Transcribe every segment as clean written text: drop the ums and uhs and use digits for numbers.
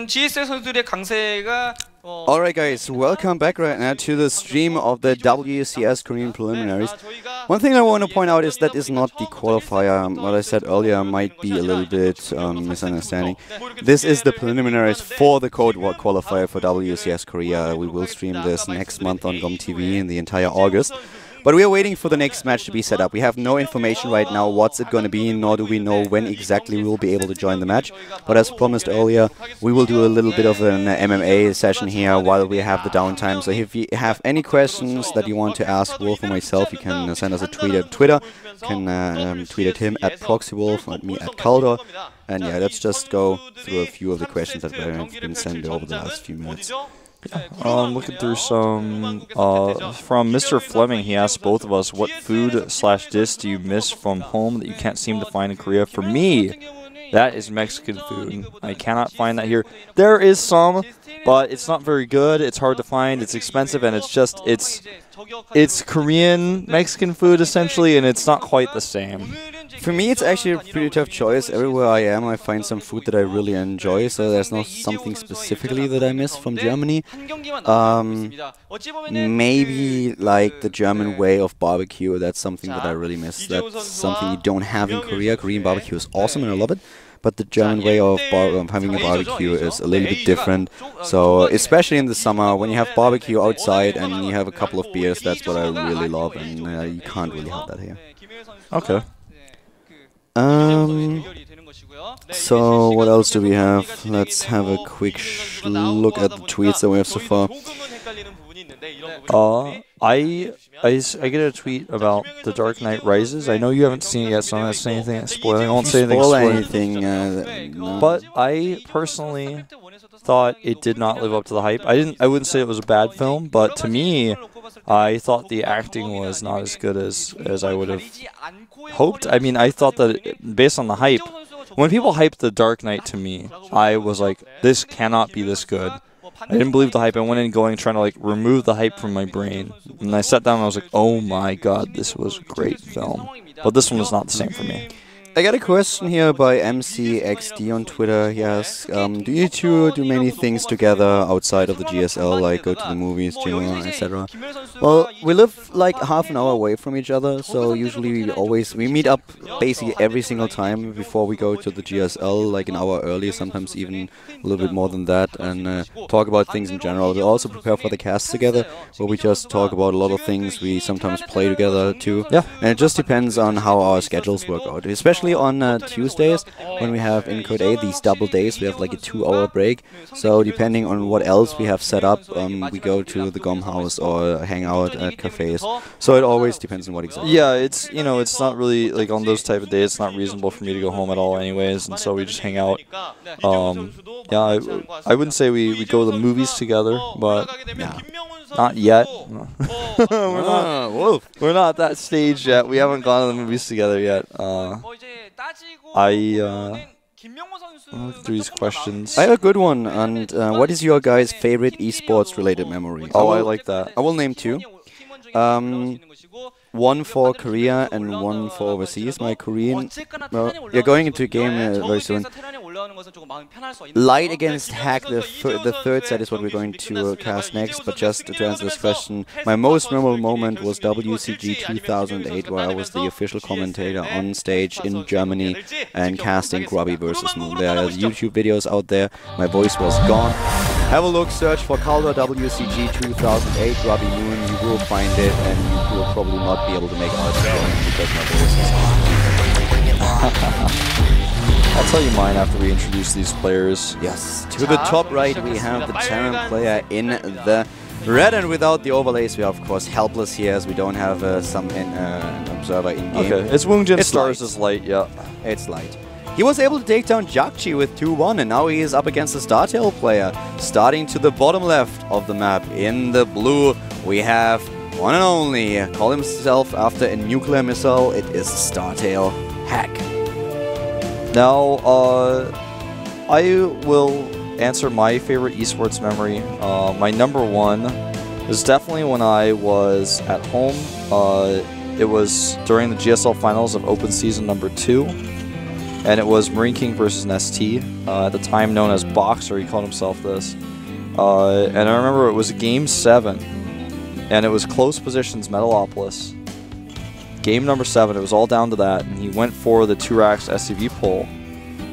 GSL 선수들의 강세가 Alright guys, welcome back right now to the stream of the WCS Korean preliminaries. One thing I want to point out is that is not the qualifier. What I said earlier might be a little bit misunderstanding. This is the preliminaries for the Code War qualifier for WCS Korea. We will stream this next month on GOM TV in the entire August. But we are waiting for the next match to be set up. We have no information right now what's it going to be, nor do we know when exactly we will be able to join the match. But as promised earlier, we will do a little bit of an MMA session here while we have the downtime. So if you have any questions that you want to ask Wolf or myself, you can send us a tweet at Twitter. You can tweet at him at ProxyWolf, at me at Kaldor. And yeah, let's just go through a few of the questions that have been sent over the last few minutes. Looking through some from Mr. Fleming. He asked both of us, what food/dish do you miss from home that you can't seem to find in Korea? For me, that is Mexican food. I cannot find that here. There is some, but it's not very good. It's hard to find. It's expensive, and it's Korean Mexican food essentially, and it's not quite the same. For me, it's actually a pretty tough choice. Everywhere I am, I find some food that I really enjoy, so there's not something specifically that I miss from Germany. Maybe like the German way of barbecue, that's something that I really miss. That's something you don't have in Korea. Korean barbecue is awesome and I love it, but the German way of having a barbecue is a little bit different. So, especially in the summer, when you have barbecue outside and you have a couple of beers, that's what I really love, and you can't really have that here. Okay. So what else do we have? Let's have a quick look at the tweets that we have so far. I get a tweet about The Dark Knight Rises. I know you haven't seen it yet, so I'm not saying anything spoiling. I won't say anything spoiling. No. But I personally thought it did not live up to the hype. I wouldn't say it was a bad film, but to me, I thought the acting was not as good as I would have hoped. I mean, I thought that based on the hype, when people hyped The Dark Knight to me, I was like, this cannot be this good. I didn't believe the hype. I went in trying to like remove the hype from my brain. And I sat down and I was like, oh my god, this was a great film. But this one was not the same for me. I got a question here by MCXD on Twitter. He asks, do you two do many things together outside of the GSL, like go to the movies, gym, etc.? Well, we live like half an hour away from each other, so usually we meet up basically every single time before we go to the GSL, like an hour early, sometimes even a little bit more than that, and talk about things in general. We also prepare for the cast together, where we just talk about a lot of things. We sometimes play together too. Yeah. And it just depends on how our schedules work out, especially on Tuesdays when we have in Code A these double days. We have like a 2-hour break, so depending on what else we have set up, we go to the GOM house or hang out at cafes. So it always depends on what exactly. Yeah, it's it's not really like on those type of days. It's not reasonable for me to go home at all, anyways, and so we just hang out. Yeah, I wouldn't say we go to the movies together, but yeah. Not yet. We're not at that stage yet. We haven't gone to the movies together yet. Through these questions. I have a good one. And what is your guys' favorite esports related memory? Oh, I like that. I will name two. One for Korea and one for overseas. My Korean, you're going into a game very soon. Light against Hack, the third set is what we're going to cast next. But just to answer this question, my most memorable moment was WCG 2008, where I was the official commentator on stage in Germany and casting Grubby versus Moon. There are YouTube videos out there. My voice was gone. Have a look, search for Kaldor WCG 2008 Grubby Moon. You will find it, and you will probably not be able to make out because my voice is gone. I'll tell you mine after we introduce these players. Yes. To the top right, we have the Terran player in the red, and without the overlays, we are of course helpless here as we don't have an observer in game. Okay, it's Woongjin Stars is light, yeah. It's light. He was able to take down Jakchi with 2-1, and now he is up against the StarTale player. Starting to the bottom left of the map, in the blue, we have one and only, call himself after a nuclear missile, it is StarTale Hack. Now, I will answer my favorite esports memory. My number one is definitely when I was at home. It was during the GSL finals of Open Season number 2. and it was Marine King versus Nestea, at the time known as Boxer. He called himself this. And I remember it was Game 7, and it was close positions Metalopolis. Game number 7, it was all down to that, and he went for the 2-racks SCV pull,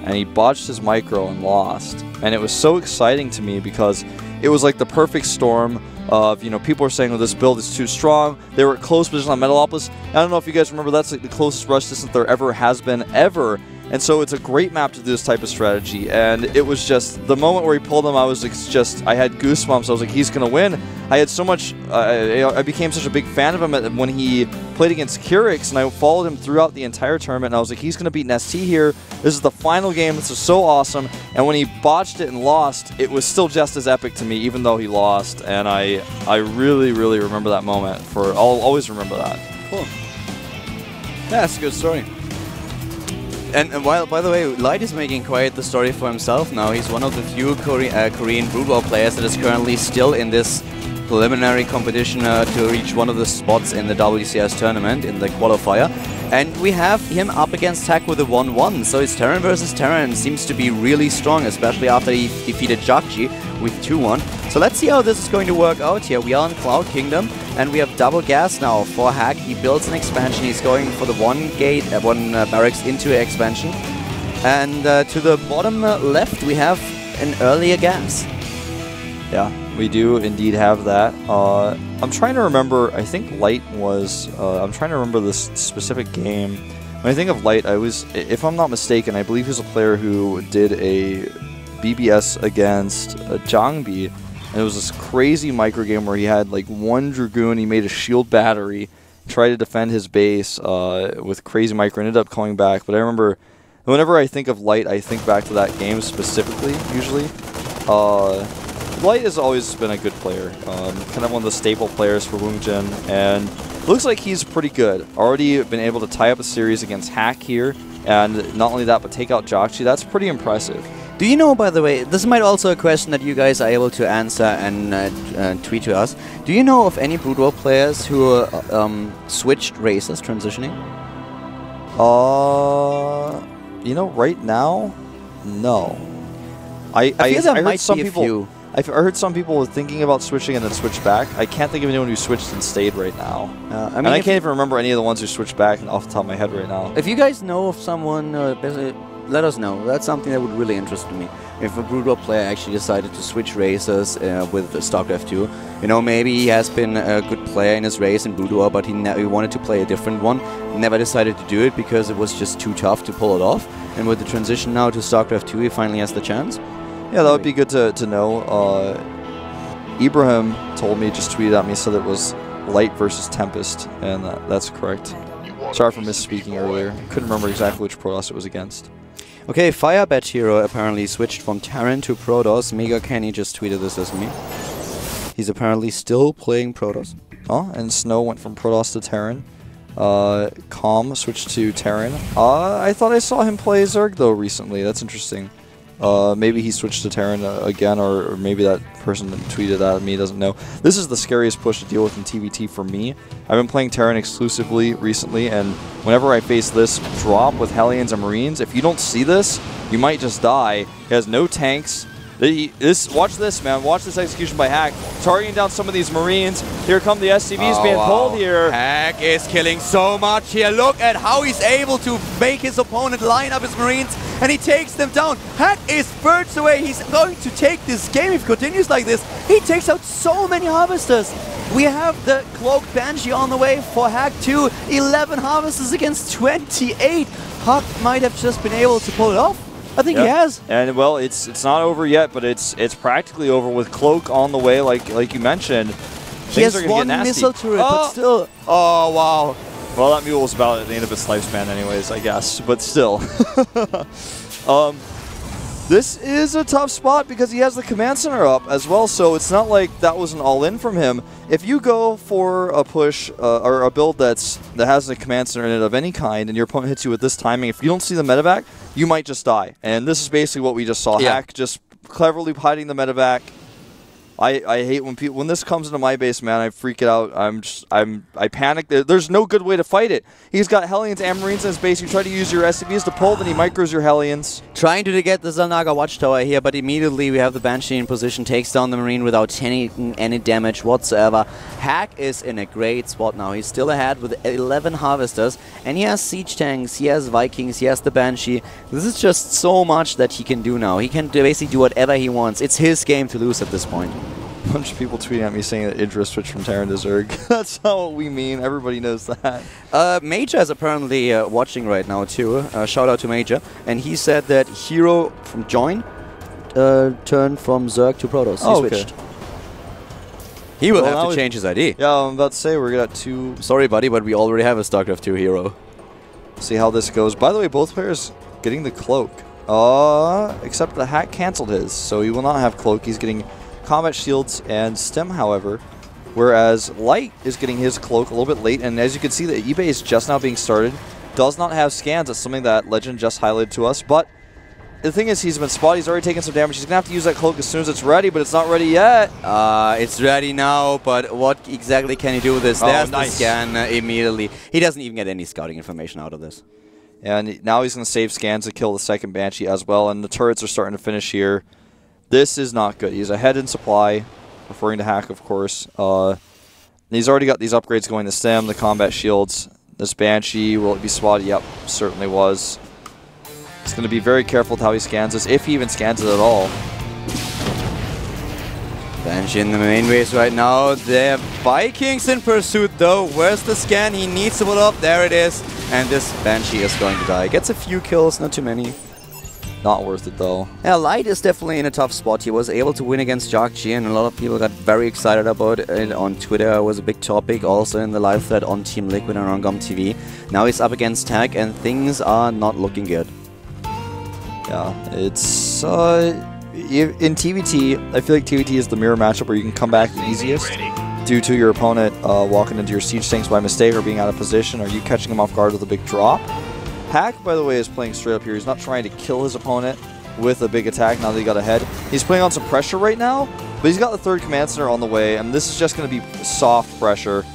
and he botched his micro and lost. And it was so exciting to me because it was like the perfect storm of, you know, people were saying, well, this build is too strong. They were at close position on Metalopolis. I don't know if you guys remember, that's like the closest rush distance there ever has been, ever. And so it's a great map to do this type of strategy. And it was just, the moment where he pulled him, I was just, I had goosebumps. I was like, he's going to win. I had so much, I became such a big fan of him when he played against Curix, and I followed him throughout the entire tournament, and I was like, he's going to beat Nestea here. This is the final game. This is so awesome. And when he botched it and lost, it was still just as epic to me, even though he lost. And I really, really remember that moment. I'll always remember that. Cool. Yeah, that's a good story. And while, by the way, Light is making quite the story for himself now. He's one of the few Korean Brood War players that is currently still in this preliminary competition to reach one of the spots in the WCS tournament, in the qualifier. And we have him up against Hack with a 1-1, so it's Terran versus Terran. Seems to be really strong, especially after he defeated Jakji with 2-1. So let's see how this is going to work out here. We are in Cloud Kingdom, and we have double gas now for Hack. He builds an expansion. He's going for the one barracks into expansion. And to the bottom left, we have an earlier gas. Yeah, we do indeed have that. I'm trying to remember, I think Light was, I'm trying to remember this specific game. When I think of Light, if I'm not mistaken, I believe he was a player who did a BBS against Jangbi, and it was this crazy micro game where he had like one Dragoon, he made a shield battery, tried to defend his base with crazy micro, ended up coming back. But I remember, whenever I think of Light, I think back to that game specifically, usually. Light has always been a good player, kind of one of the staple players for Woongjin, and looks like he's pretty good. Already been able to tie up a series against Hack here, and not only that, but take out Jakji. That's pretty impressive. Do you know, by the way, this might also a question that you guys are able to answer and tweet to us. Do you know of any Brood War players who switched races transitioning? You know, right now, no. I heard some people. I've heard some people thinking about switching and then switch back. I can't think of anyone who switched and stayed right now. I mean, I can't even remember any of the ones who switched back off the top of my head right now. If you guys know of someone, let us know. That's something that would really interest me. If a Brood War player actually decided to switch races with StarCraft 2, you know, maybe he has been a good player in his race in Brood War, but he wanted to play a different one. Never decided to do it because it was just too tough to pull it off. And with the transition now to StarCraft 2, he finally has the chance. Yeah, that would be good to know. Ibrahim told me, just tweeted at me, said it was Light versus Tempest, and that's correct. Sorry for misspeaking earlier. Couldn't remember exactly which Protoss it was against. Okay, Firebat Hero apparently switched from Terran to Protoss. Mega Kenny just tweeted this as me. He's apparently still playing Protoss. Oh, and Snow went from Protoss to Terran. Calm switched to Terran. I thought I saw him play Zerg, though, recently. That's interesting. Maybe he switched to Terran again, or maybe that person that tweeted at me doesn't know. This is the scariest push to deal with in TVT for me. I've been playing Terran exclusively recently, and whenever I face this drop with Hellions and Marines, if you don't see this, you might just die. He has no tanks. Watch this, man. Watch this execution by Hack. Targeting down some of these Marines. Here come the SCVs being pulled here. Hack is killing so much here. Look at how he's able to make his opponent line up his Marines, and he takes them down. Hack is birds away. He's going to take this game if he continues like this. He takes out so many Harvesters. We have the Cloaked Banshee on the way for Hack 2. 11 Harvesters against 28. Hack might have just been able to pull it off. I think he has. And well, it's not over yet, but it's practically over with Cloak on the way, like you mentioned. He has one missile turret, but still. Oh, wow. Well, that mule was about at the end of its lifespan anyways, I guess, but still. This is a tough spot because he has the command center up as well, so it's not like that was an all-in from him. If you go for a push or a build that has a command center in it of any kind, and your opponent hits you with this timing, if you don't see the medevac, you might just die. And this is basically what we just saw. Hack just cleverly hiding the medevac. I hate when this comes into my base, man. I freak it out. I panic. There's no good way to fight it. He's got Hellions and Marines in his base. You try to use your SCVs to pull, then he micros your Hellions. Trying to get the Zanaga Watchtower here, but immediately we have the Banshee in position, takes down the Marine without taking any damage whatsoever. Hack is in a great spot now. He's still ahead with 11 Harvesters, and he has Siege Tanks, he has Vikings, he has the Banshee. This is just so much that he can do now. He can basically do whatever he wants. It's his game to lose at this point. A bunch of people tweeting at me saying that Idris switched from Terran to Zerg. That's not what we mean. Everybody knows that. Major is apparently watching right now too. Shout out to Major. And he said that Hero from Join turned from Zerg to Protoss. He switched. He will have to change his ID. Yeah, I'm about to say we're going to 2... Sorry, buddy, but we already have a StarCraft 2 Hero. See how this goes. By the way, both players getting the Cloak. Except the Hack canceled his, so he will not have Cloak. He's getting Combat Shields and Stem, however, whereas Light is getting his Cloak a little bit late, and as you can see, the eBay is just now being started. Does not have scans. That's something that Legend just highlighted to us, but the thing is, he's been spotted. He's already taken some damage. He's going to have to use that Cloak as soon as it's ready, but it's not ready yet. It's ready now, but what exactly can he do with this? There's the scan immediately. He doesn't even get any scouting information out of this. And now he's going to save scans to kill the second Banshee as well, and the turrets are starting to finish here. This is not good. He's ahead in supply, referring to Hack, of course. He's already got these upgrades going to Stem, the combat shields. This Banshee, will it be spotted? Yep, certainly was. He's going to be very careful with how he scans this, if he even scans it at all. Banshee in the main base right now. The Vikings in pursuit, though. Where's the scan? He needs to pull up. There it is. And this Banshee is going to die. Gets a few kills, not too many. Not worth it, though. Yeah, Light is definitely in a tough spot. He was able to win against Jarkji, and a lot of people got very excited about it on Twitter. It was a big topic, also in the live thread on Team Liquid and on GOM TV. Now he's up against Hack, and things are not looking good. Yeah, it's... in TVT, I feel like TVT is the mirror matchup where you can come back the easiest due to your opponent walking into your siege tanks by mistake or being out of position, or you catching him off guard with a big drop. Hack, by the way, is playing straight up here. He's not trying to kill his opponent with a big attack now that he got ahead. He's putting on some pressure right now, but he's got the third command center on the way, and this is just going to be soft pressure.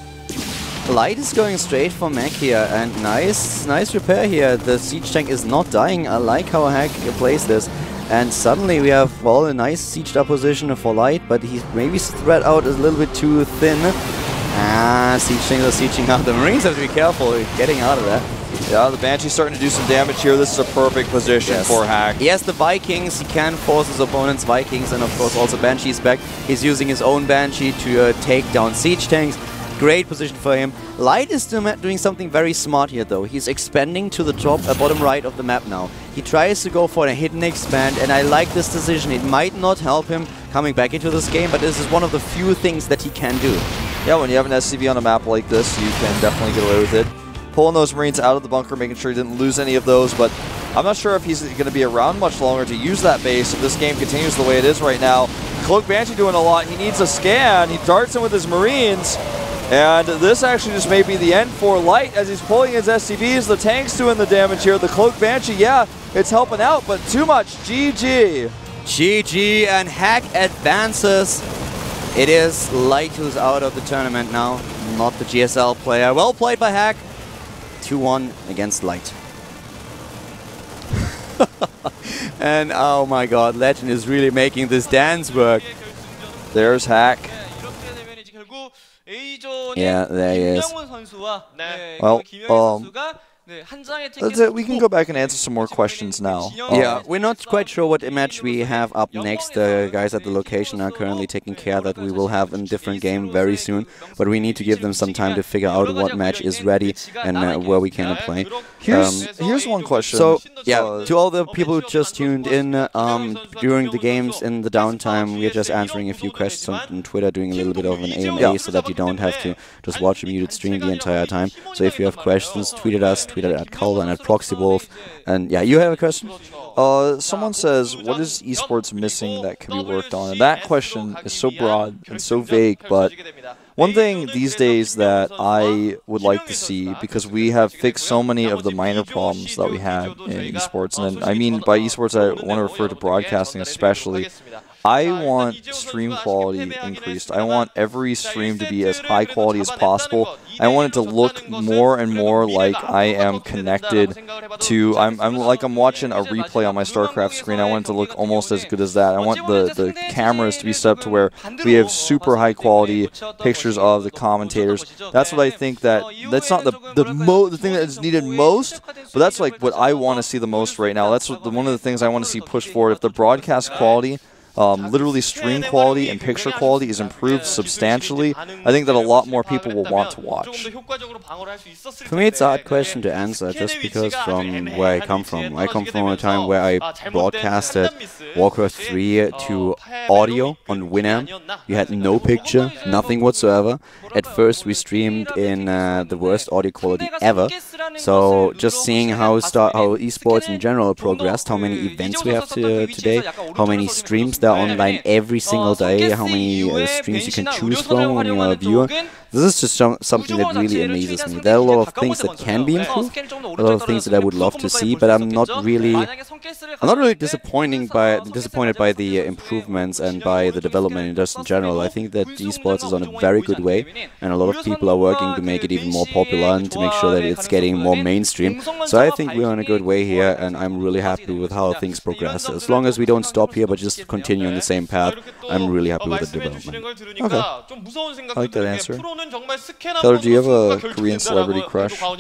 Light is going straight for mech here, and nice repair here. The siege tank is not dying. I like how Hack plays this. And suddenly we have, well, a nice sieged up position for Light, but he's maybe spread out a little bit too thin. Siege tanks are sieging out. The Marines have to be careful getting out of that. Yeah, the Banshee's starting to do some damage here. This is a perfect position for Hack. He has the Vikings. He can force his opponent's Vikings, and of course also Banshee's back. He's using his own Banshee to take down siege tanks. Great position for him. Light is doing something very smart here, though. He's expanding to the top, bottom right of the map now. He tries to go for a hidden expand, and I like this decision. It might not help him coming back into this game, but this is one of the few things that he can do. Yeah, when you have an SCV on a map like this, you can definitely get away with it. Pulling those Marines out of the bunker, making sure he didn't lose any of those, but I'm not sure if he's going to be around much longer to use that base if this game continues the way it is right now. Cloak Banshee doing a lot. He needs a scan. He darts in with his Marines. And this actually just may be the end for Light as he's pulling his SCVs. The tank's doing the damage here. The Cloak Banshee, yeah, it's helping out, but too much. GG. GG, and Hack advances. It is Light who's out of the tournament now, not the GSL player. Well played by Hack. 2-1 against Light. And oh my god, Legend is really making this dance work. There's Hack. Yeah, there he is. Well, that's it. We can go back and answer some more questions now. Yeah, we're not quite sure what match we have up next. The guys at the location are currently taking care that we will have a different game very soon, but we need to give them some time to figure out what match is ready and where we can play. Here's one question. So, yeah, to all the people who just tuned in during the games in the downtime, we're just answering a few questions on Twitter, doing a little bit of an AMA so that you don't have to just watch a muted stream the entire time. So if you have questions, tweet at us, tweet at Calder and at ProxyWolf. And yeah, you have a question? Someone says, what is esports missing that can be worked on? And that question is so broad and so vague, but one thing these days that I would like to see, because we have fixed so many of the minor problems that we had in esports, and I mean by esports I want to refer to broadcasting especially, I want stream quality increased. I want every stream to be as high quality as possible. I want it to look more and more like I am connected to. I'm like I'm watching a replay on my StarCraft screen. I want it to look almost as good as that. I want the cameras to be set up to where we have super high quality pictures of the commentators. That's what I think that's not the thing that is needed most, but that's like what I want to see the most right now. That's one of the things I want to see pushed forward. If the broadcast quality, literally stream quality and picture quality is improved substantially, I think that a lot more people will want to watch. For me, it's a hard question to answer, just because from where I come from. I come from a time where I broadcasted Warcraft 3 to audio on Winamp. You had no picture, nothing whatsoever. At first, we streamed in the worst audio quality ever. So just seeing how esports in general progressed, how many events we have today, how many streams there are online every single day, how many streams you can choose from when you are a viewer. This is just something that really amazes me. There are a lot of things that can be improved, a lot of things that I would love to see, but I'm not really disappointed by the improvements and by the development just in general. I think that esports is on a very good way, and a lot of people are working to make it even more popular and to make sure that it's getting more mainstream. So I think we're on a good way here, and I'm really happy with how things progress. As long as we don't stop here, but just continue on the same path, I'm really happy with the development. Okay, I like that answer. Taylor, do you have a Korean celebrity crush? Excuse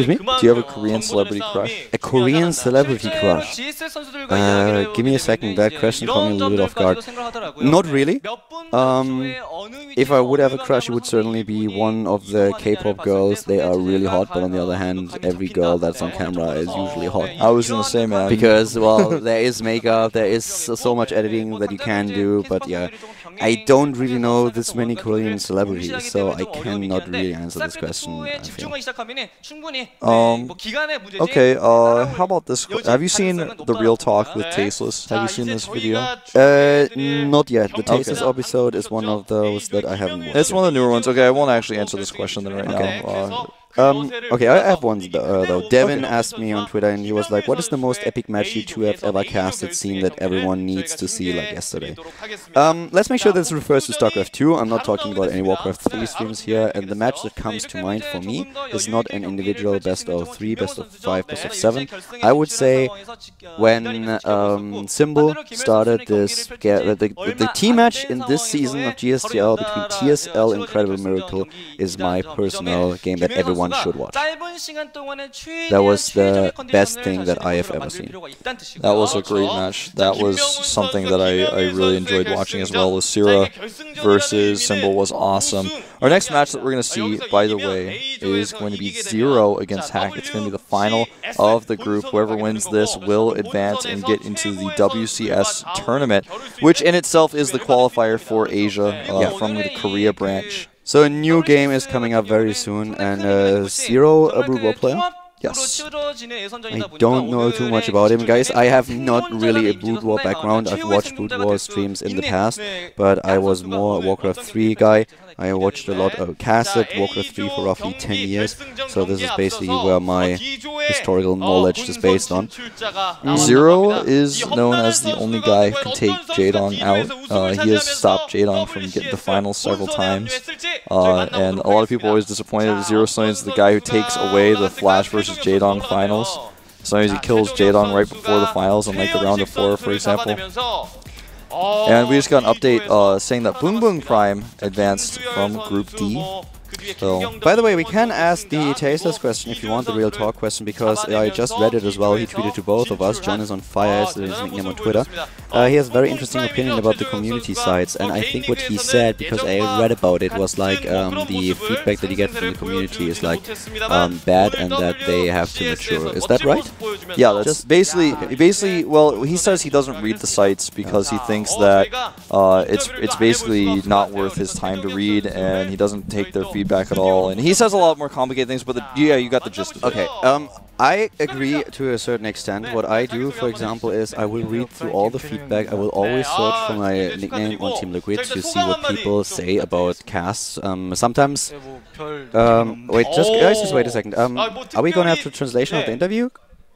me? Do you have a Korean celebrity crush? A Korean celebrity crush? Give me a second, that question caught me a little bit off guard. Not really. If I would have a crush, it would certainly be one of the K-pop girls. They are really hot, but on the other hand, every girl that's on camera is usually hot. I was gonna say, man. Because, well, there is makeup, there is so much editing that you can do, but yeah, I don't really know this many Korean celebrities, so I cannot really answer this question, I feel. Okay, how about this? Have you seen The Real Talk with Tasteless? Have you seen this video? Not yet. The Tasteless episode is one of those that I haven't watched. It's one of the newer ones. Okay, I won't actually answer this question then right now. Okay, I have one though. Devin asked me on Twitter, and he was like, "What is the most epic match you two have ever casted, scene that everyone needs to see like yesterday?" Let's make sure this refers to StarCraft 2. I'm not talking about any Warcraft 3 streams here, and the match that comes to mind for me is not an individual best of 3, best of 5, best of 7. I would say when Symbol started this, the team match in this season of GSTL between TSL and Incredible Miracle is my personal game that everyone should watch. That was the best thing that I have ever seen. That was a great match. That was something that I really enjoyed watching as well. Lucira versus Symbol was awesome. Our next match that we're going to see, by the way, is going to be 0 against Hack. It's going to be the final of the group. Whoever wins this will advance and get into the WCS tournament, which in itself is the qualifier for Asia from the Korea branch. So a new game is coming up very soon, and 0 a Brood War player? Yes. I don't know too much about him, guys. I have not really a Brood War background. I've watched Brood War streams in the past, but I was more a Warcraft 3 guy. I watched a lot of casted Warcraft 3 for roughly 10 years, so this is basically where my historical knowledge is based on. 0 is known as the only guy who can take Jaedong out. He has stopped Jaedong from getting to finals several times, and a lot of people are always disappointed that 0 is the guy who takes away the Flash versus Jaedong finals. Sometimes he kills Jaedong right before the finals in like the round of 4, for example. And we just got an update saying that Boom Boom Prime advanced from Group D. So, by the way, we can ask the Tasteless question if you want the Real Talk question, because I just read it as well. He tweeted to both of us. John is on fire, is his nickname on Twitter. He has a very interesting opinion about the community sites, and I think what he said, because I read about it, was like the feedback that you get from the community is like bad, and that they have to mature. Is that right? Yeah, that's just basically. Well, he says he doesn't read the sites because he thinks that it's basically not worth his time to read, and he doesn't take their feedback at all, and he says a lot more complicated things, but yeah, you got the gist of it. Okay, I agree to a certain extent. What I do, for example, is I will read through all the feedback. I will always search for my nickname on Team Liquid to see what people say about casts. Sometimes, wait, just guys, just wait a second. Are we gonna have the translation of the interview?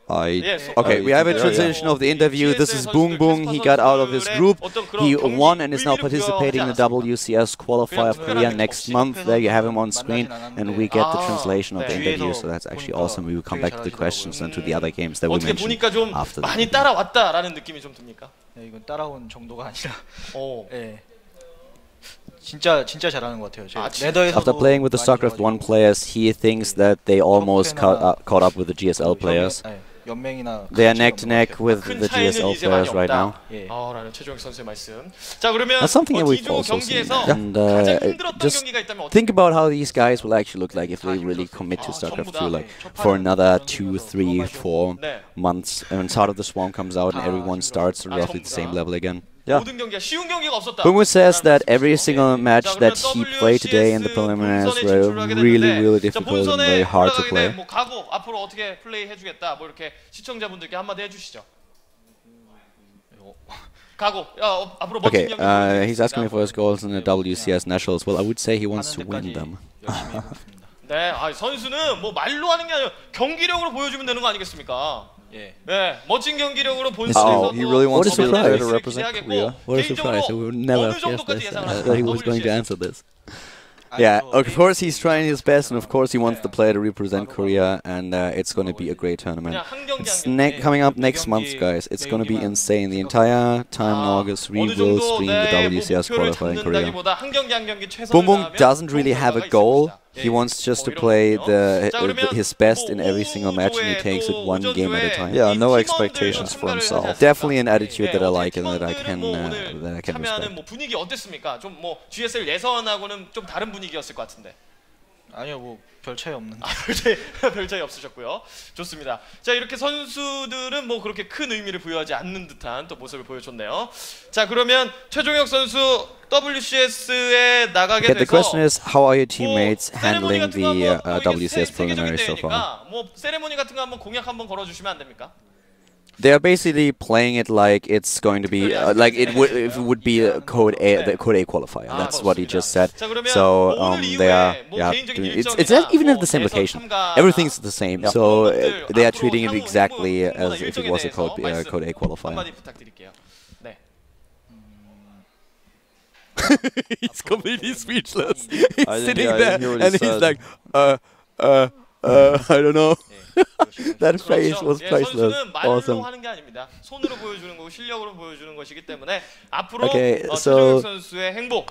Okay, we have a transition of the interview. This is Boong Boong. He got out of his group. He won and is now participating in the WCS qualifier of Korea next month. There you have him on screen, and we get the translation of the interview. So that's actually awesome. We will come back to the questions and to the other games that we mentioned after that. 많이 따라왔다라는 느낌이 좀 듭니까? 네, 이건 따라온 정도가 아니라. 예. 진짜 잘하는 것 같아요. After playing with the StarCraft 1 players, he thinks that they almost caught up with the GSL players. They are neck to neck with the GSL players right now. That's something that we've also seen. And just think about how these guys will actually look like if they really commit to StarCraft 2, like for another 2, 3, 4 months. And Heart of the Swarm comes out and everyone starts at roughly the same level again. Yeah. Bungu says that every single match that he played today in the preliminaries were really difficult and very hard to play. Okay, he's asking me for his goals in the WCS Nationals. Well, I would say he wants to win them. 네, 선수는 뭐 말로 하는 게 아니라 경기력으로 보여주면 되는 거 아니겠습니까? 네, 멋진 경기력으로 본선에서 he really wants to be there to represent Korea. What a surprise! I would never have guessed this. I thought he was going to answer this. Yeah, of course he's trying his best, and of course he wants the player to represent Korea, and it's going to be a great tournament. It's coming up next month, guys. It's going to be insane. The entire time in August, we will stream the WCS qualifier in Korea. Boong Boong doesn't really have a goal. He wants just to play his best in every single match, and he takes it one game at a time. Yeah, no expectations for himself. Definitely an attitude that I like and that I can respect. 분위기 어땠습니까? 좀 뭐 GSL 예선하고는 좀 다른 분위기였을 것 같은데. 아니요, 뭐 별 차이 없는데. 별 차이 없으셨고요. 좋습니다. 자, 이렇게 선수들은 뭐 그렇게 큰 의미를 부여하지 않는 듯한 또 모습을 보여줬네요. 자, 그러면 최종혁 선수 WCS에 나가게 돼서 the question is, how are your teammates handling the WCS preliminaries so far? 뭐 세레모니 같은 거 한번 공약 한번 걸어주시면 안 됩니까? They are basically playing it like it's going to be like it would be the Code A qualifier. That's what he just said. So they are doing it's even at the same location. Everything's the same. So they are treating it exactly as if it was a Code A qualifier. He's completely speechless. He's sitting there and he's like, I don't know. That face was priceless. Awesome. Okay, so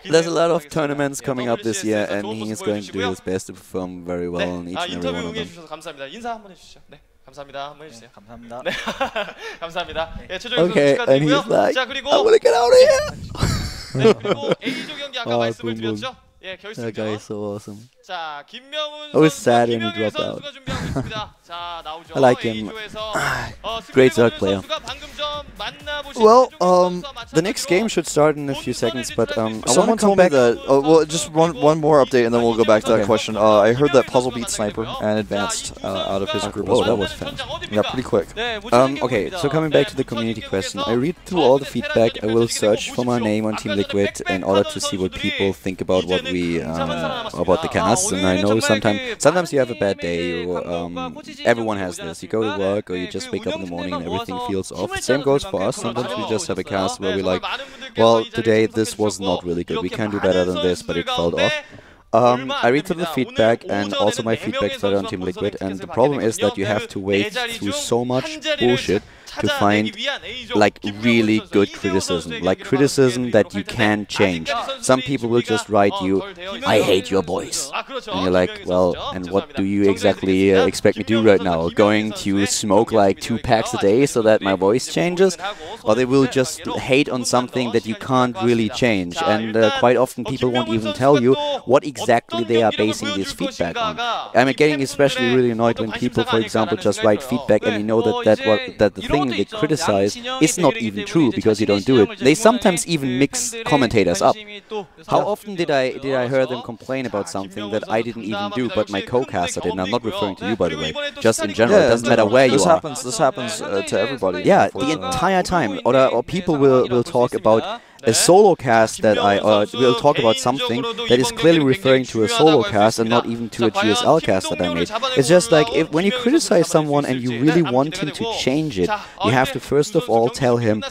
there's a lot of tournaments coming up this year, and he is going to do his best to perform very well in each and every one of them. 감사합니다. Okay, and he's like, I want to get out of here. Boong Boong. That guy is so awesome. I was sad when he dropped out. I like him. Great Zerg player. Well, the next game should start in a few seconds, but someone told me that. Well, just one more update, and then we'll go back to that question. I heard that Puzzle beat Sniper and advanced out of his group. Oh, that was fast. Yeah, pretty quick. Okay, so coming back to the community question, I read through all the feedback. I will search for my name on Team Liquid in order to see what people think about what we about the cast. And I know sometimes you have a bad day. Everyone has this. You go to work or you just wake up in the morning and everything feels off. Same goes for us. Sometimes we just have a cast where we like, well, today this was not really good. We can do better than this, but it felt off. I read through the feedback, and also my feedback started on Team Liquid, and the problem is that you have to wade through so much bullshit to find like really good criticism, like criticism that you can change. Some people will just write you, I hate your voice, and you're like, well, and what do you exactly expect me to do right now? Going to smoke like 2 packs a day so that my voice changes? Or they will just hate on something that you can't really change, and quite often people won't even tell you what exactly they are basing this feedback on. I'm getting especially really annoyed when people, for example, just write feedback and you know that the thing they criticize is not even true because you don't do it. They sometimes even mix commentators up. How often did I hear them complain about something that I didn't even do, but my co-caster did? And I'm not referring to you, by the way. Just in general, it doesn't matter where you are. This happens to everybody. Yeah, the entire time. Or people will talk about a solo cast that I will talk about something that is clearly referring to a solo cast and not even to a GSL cast that I made. It's just like when you criticize someone and you really want him to change it, you have to first of all tell him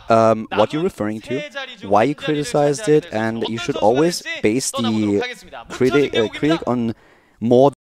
what you're referring to, why you criticized it, and you should always base the critic on more